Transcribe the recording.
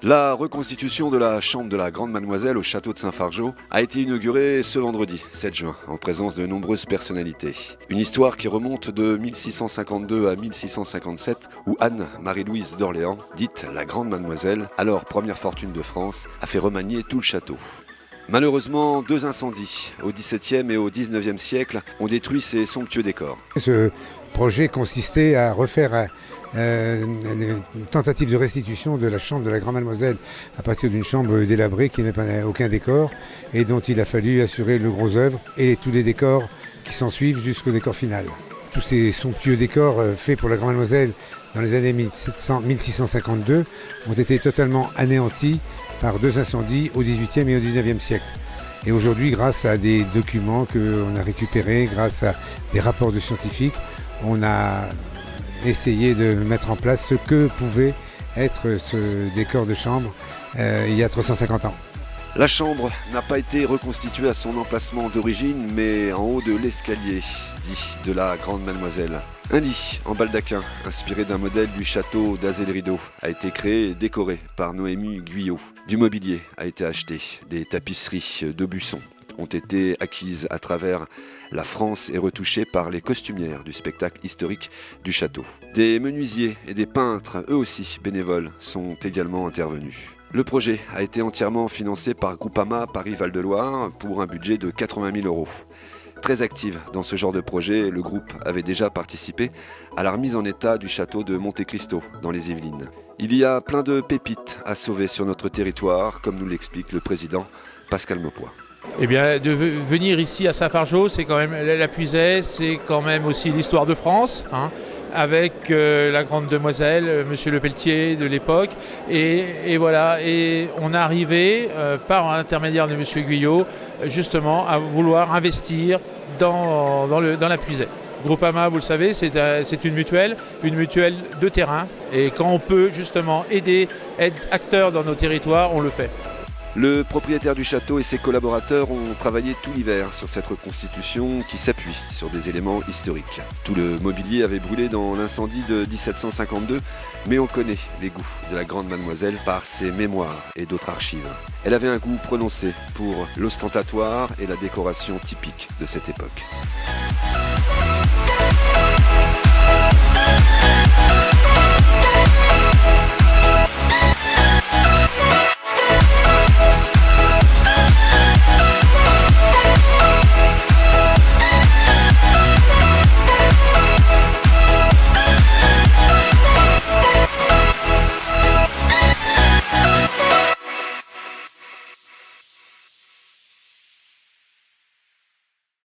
La reconstitution de la chambre de la Grande Mademoiselle au château de Saint-Fargeau a été inaugurée ce vendredi 7 juin en présence de nombreuses personnalités. Une histoire qui remonte de 1652 à 1657 où Anne-Marie-Louise d'Orléans, dite la Grande Mademoiselle, alors première fortune de France, a fait remanier tout le château. Malheureusement, 2 incendies au XVIIe et au XIXe siècle ont détruit ces somptueux décors. Ce projet consistait à refaire une tentative de restitution de la chambre de la Grande Mademoiselle à partir d'une chambre délabrée qui n'avait aucun décor et dont il a fallu assurer le gros œuvre et tous les décors qui s'en suivent jusqu'au décor final. Tous ces somptueux décors faits pour la Grande Mademoiselle dans les années 1652 ont été totalement anéantis par 2 incendies au XVIIIe et au XIXe siècle. Et aujourd'hui, grâce à des documents qu'on a récupérés, grâce à des rapports de scientifiques, on a essayé de mettre en place ce que pouvait être ce décor de chambre il y a 350 ans. La chambre n'a pas été reconstituée à son emplacement d'origine, mais en haut de l'escalier, dit de la Grande Mademoiselle. Un lit en baldaquin, inspiré d'un modèle du château d'Azay-le-Rideau, a été créé et décoré par Noémie Guyot. Du mobilier a été acheté, des tapisseries d'Aubusson ont été acquises à travers la France et retouchées par les costumières du spectacle historique du château. Des menuisiers et des peintres, eux aussi bénévoles, sont également intervenus. Le projet a été entièrement financé par Groupama Paris-Val-de-Loire pour un budget de 80 000 €. Très active dans ce genre de projet, le groupe avait déjà participé à la remise en état du château de Monte Cristo dans les Yvelines. Il y a plein de pépites à sauver sur notre territoire, comme nous l'explique le président Pascal Maupoy. Eh bien, de venir ici à Saint-Fargeau, c'est quand même la Puisaye, c'est quand même aussi l'histoire de France, avec la Grande Demoiselle, Monsieur Le Pelletier de l'époque. Et voilà, et on est arrivé, par l'intermédiaire de Monsieur Guyot, justement à vouloir investir dans la Puisaye. Groupama, vous le savez, c'est une mutuelle de terrain. Et quand on peut justement être acteur dans nos territoires, on le fait. Le propriétaire du château et ses collaborateurs ont travaillé tout l'hiver sur cette reconstitution qui s'appuie sur des éléments historiques. Tout le mobilier avait brûlé dans l'incendie de 1752, mais on connaît les goûts de la Grande Mademoiselle par ses mémoires et d'autres archives. Elle avait un goût prononcé pour l'ostentatoire et la décoration typique de cette époque.